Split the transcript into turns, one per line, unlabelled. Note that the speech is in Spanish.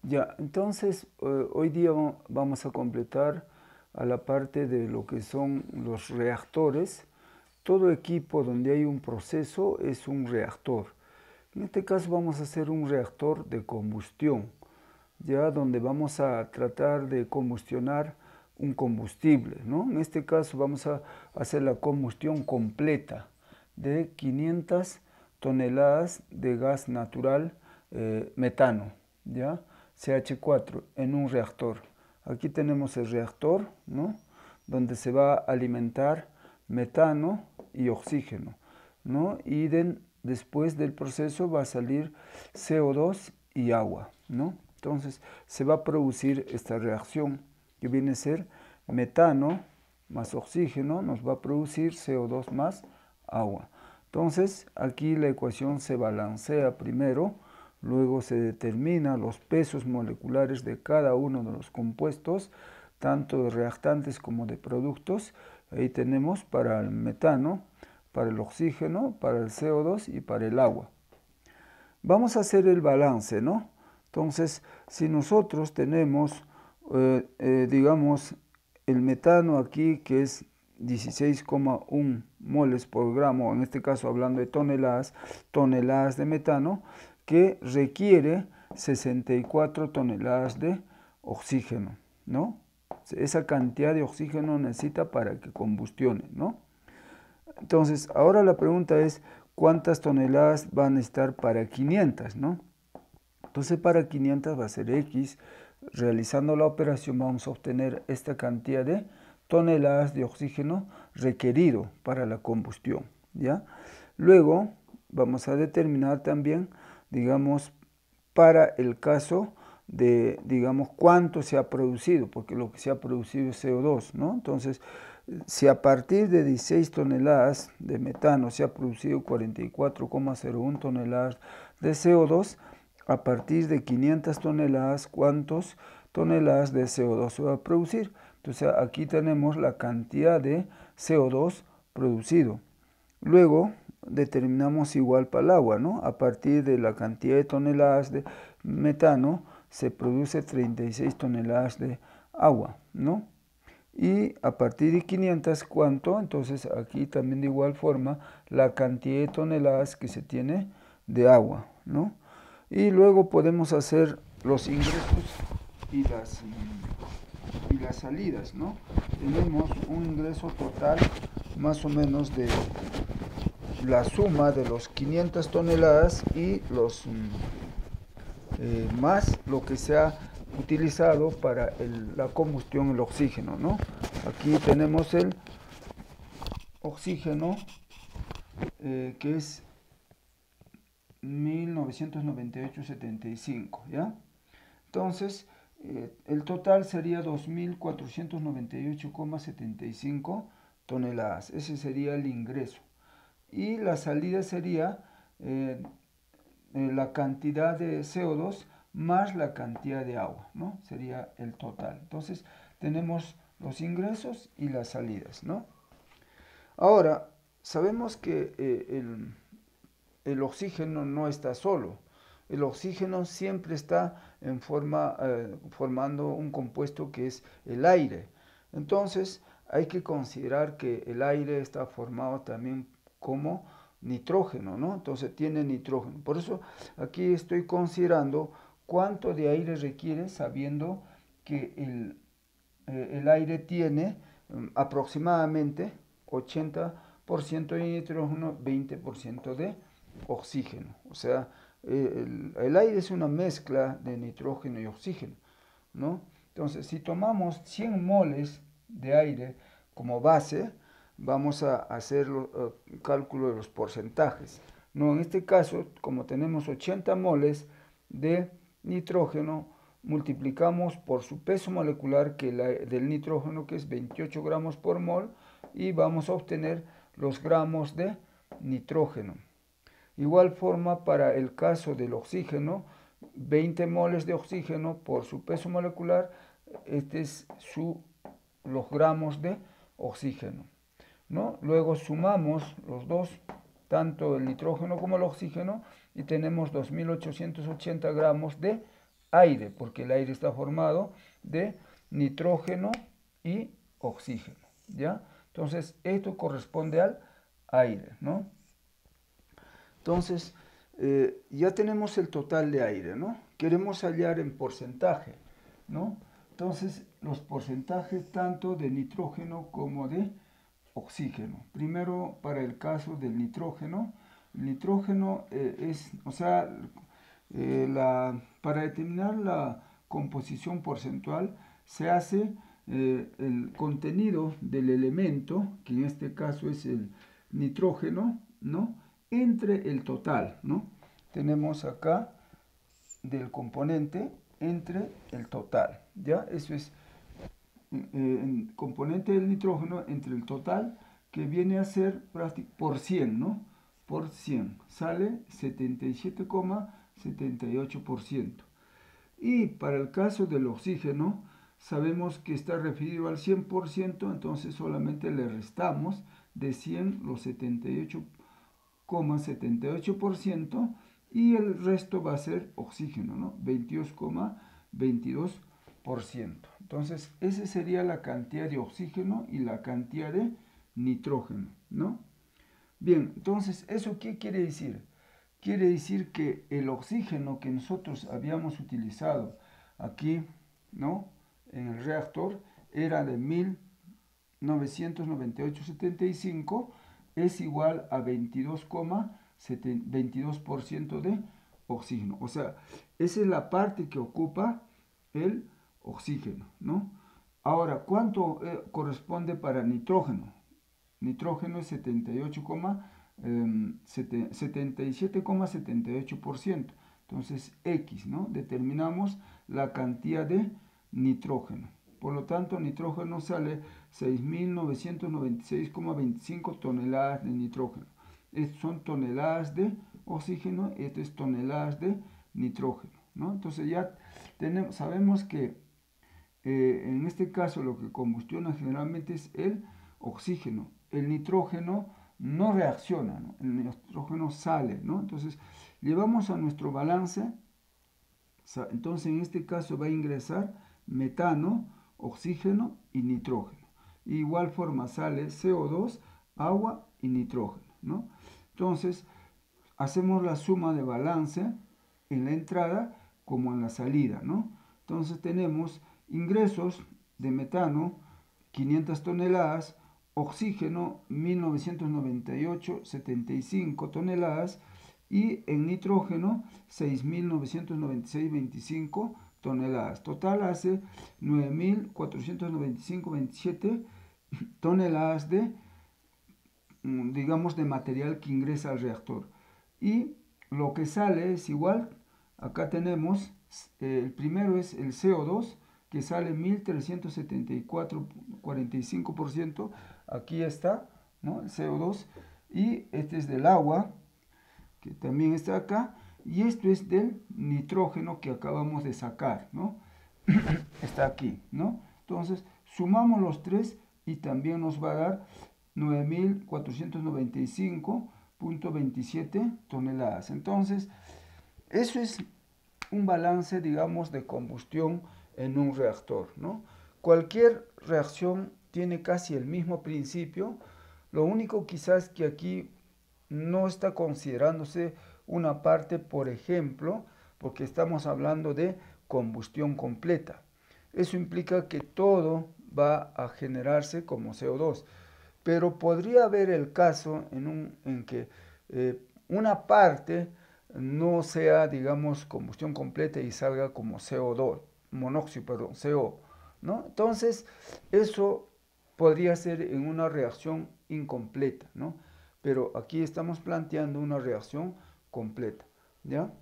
Ya, entonces hoy día vamos a completar a la parte de lo que son los reactores. Todo equipo donde hay un proceso es un reactor. En este caso vamos a hacer un reactor de combustión, ya donde vamos a tratar de combustionar un combustible, ¿no? En este caso vamos a hacer la combustión completa de 500 toneladas de gas natural metano, ¿ya? CH4 en un reactor. Aquí tenemos el reactor, ¿no? Donde se va a alimentar metano y oxígeno, ¿no? Y después del proceso va a salir CO2 y agua, ¿no? Entonces se va a producir esta reacción que viene a ser metano más oxígeno, nos va a producir CO2 más agua. Entonces aquí la ecuación se balancea primero, luego se determina los pesos moleculares de cada uno de los compuestos, tanto de reactantes como de productos. Ahí tenemos para el metano, para el oxígeno, para el CO2 y para el agua. Vamos a hacer el balance, ¿no? Entonces, si nosotros tenemos, digamos, el metano aquí que es 16,1 moles por gramo, en este caso hablando de toneladas de metano, que requiere 64 toneladas de oxígeno, ¿no? Esa cantidad de oxígeno necesita para que combustione, ¿no? Entonces, ahora la pregunta es, ¿cuántas toneladas van a necesitar para 500, ¿no? Entonces, para 500 va a ser X. Realizando la operación vamos a obtener esta cantidad de toneladas de oxígeno requerido para la combustión, ¿ya? Luego, vamos a determinar también, digamos, para el caso de, digamos, cuánto se ha producido, porque lo que se ha producido es CO2, ¿no? Entonces, si a partir de 16 toneladas de metano se ha producido 44,01 toneladas de CO2, a partir de 500 toneladas, ¿cuántas toneladas de CO2 se va a producir? Entonces aquí tenemos la cantidad de CO2 producido. Luego determinamos igual para el agua, ¿no? A partir de la cantidad de toneladas de metano se produce 36 toneladas de agua, ¿no? Y a partir de 500, ¿cuánto? Entonces aquí también de igual forma la cantidad de toneladas que se tiene de agua, ¿no? Y luego podemos hacer los ingresos y las salidas, ¿no? Tenemos un ingreso total más o menos de la suma de los 500 toneladas y los más lo que se ha utilizado para la combustión, el oxígeno, ¿no? Aquí tenemos el oxígeno que es 1998,75, ¿ya? Entonces, el total sería 2.498,75 toneladas. Ese sería el ingreso. Y la salida sería la cantidad de CO2 más la cantidad de agua, ¿no? Sería el total. Entonces, tenemos los ingresos y las salidas, ¿no? Ahora, sabemos que el oxígeno no está solo. El oxígeno siempre está formando un compuesto que es el aire. Entonces, hay que considerar que el aire está formado también como nitrógeno, ¿no? Entonces tiene nitrógeno. Por eso aquí estoy considerando cuánto de aire requiere sabiendo que el aire tiene aproximadamente 80% de nitrógeno, 20% de oxígeno. O sea, el aire es una mezcla de nitrógeno y oxígeno, ¿no? Entonces, si tomamos 100 moles de aire como base, vamos a hacer el cálculo de los porcentajes. No, en este caso, como tenemos 80 moles de nitrógeno, multiplicamos por su peso molecular del nitrógeno, que es 28 gramos por mol, y vamos a obtener los gramos de nitrógeno. Igual forma para el caso del oxígeno, 20 moles de oxígeno por su peso molecular, este es los gramos de oxígeno, ¿no? Luego sumamos los dos, tanto el nitrógeno como el oxígeno, y tenemos 2.880 gramos de aire, porque el aire está formado de nitrógeno y oxígeno, ¿ya? Entonces, esto corresponde al aire, ¿no? Entonces, ya tenemos el total de aire, ¿no? Queremos hallar en porcentaje, ¿no? Entonces, los porcentajes tanto de nitrógeno como de oxígeno. Primero, para el caso del nitrógeno, el nitrógeno para determinar la composición porcentual se hace el contenido del elemento, que en este caso es el nitrógeno, ¿no? Entre el total, ¿no? Tenemos acá del componente entre el total, ¿ya? Eso es componente del nitrógeno entre el total, que viene a ser por 100, ¿no? Por 100, sale 77,78%. Y para el caso del oxígeno, sabemos que está referido al 100%, entonces solamente le restamos de 100 los 78,78% y el resto va a ser oxígeno, ¿no? 22,22%. Entonces, esa sería la cantidad de oxígeno y la cantidad de nitrógeno, ¿no? Bien, entonces, ¿eso qué quiere decir? Quiere decir que el oxígeno que nosotros habíamos utilizado aquí, ¿no? En el reactor era de 1998,75, es igual a 22% de oxígeno. O sea, esa es la parte que ocupa el oxígeno, ¿no? Ahora, ¿cuánto corresponde para nitrógeno? Nitrógeno es 77,78%. Entonces, X, ¿no? Determinamos la cantidad de nitrógeno. Por lo tanto, nitrógeno sale 6.996,25 toneladas de nitrógeno. Estas son toneladas de oxígeno, estas es toneladas de nitrógeno, ¿no? Entonces ya sabemos que en este caso lo que combustiona generalmente es el oxígeno. El nitrógeno no reacciona, ¿no? El nitrógeno sale, ¿no? Entonces llevamos a nuestro balance, entonces en este caso va a ingresar metano, oxígeno y nitrógeno. De igual forma sale CO2, agua y nitrógeno, ¿no? Entonces hacemos la suma de balance en la entrada como en la salida, ¿no? Entonces tenemos ingresos de metano 500 toneladas, oxígeno 1998,75 toneladas y en nitrógeno 6.996,25 toneladas. Total hace 9.495,27 toneladas de, digamos, de material que ingresa al reactor. Y lo que sale es igual, acá tenemos, el primero es el CO2, que sale 1.374,45%, aquí está, ¿no? El CO2, y este es del agua, que también está acá, y esto es del nitrógeno que acabamos de sacar, ¿no? Está aquí, ¿no? Entonces, sumamos los tres y también nos va a dar 9.495,27 toneladas. Entonces, eso es un balance, digamos, de combustión en un reactor, ¿no? Cualquier reacción tiene casi el mismo principio, lo único quizás que aquí no está considerándose una parte, por ejemplo, porque estamos hablando de combustión completa. Eso implica que todo va a generarse como CO2, pero podría haber el caso en que una parte no sea, digamos, combustión completa y salga como CO2, monóxido, perdón, CO, ¿no? Entonces, eso podría ser en una reacción incompleta, ¿no? Pero aquí estamos planteando una reacción completa, ¿ya?